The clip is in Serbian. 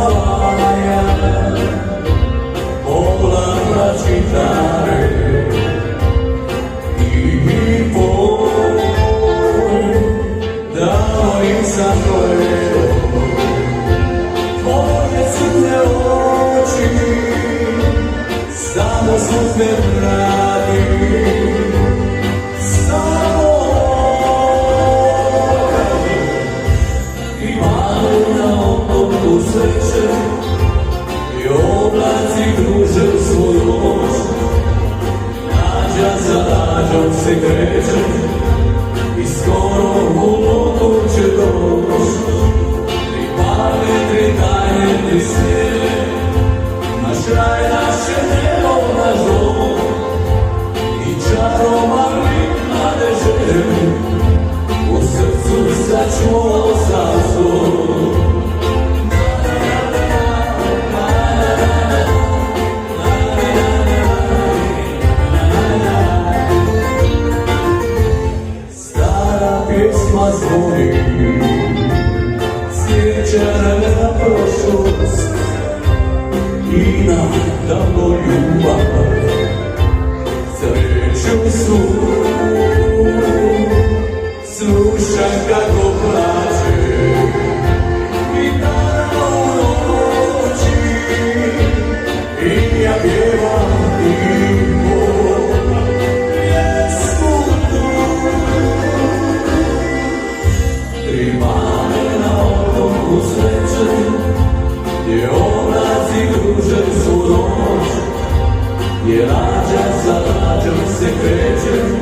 spavaja, pola pračitare i poj, dao im sam gledao tvoje crne oči, samo suze radi, samo i malo na otoku sreće i oblaci kruže svoju noć, nađa za nađom se kreće i skoro u loku će doć. Tri pale, tri tajne, tri snijele, naš kraj, naše nebo, naš dom i čaromarni nadeže, u srcu sačuvao sam svoj. Stara pjesma zvoni, sjeća na prošlost i na davno ljubav, sreću su, slušam kako plače i tada u noći i ja pjevam i pjesmu tu. Tri mane na otoku sreće gdje oblaci kruže svu noć, gdje lađa za lađom se kreće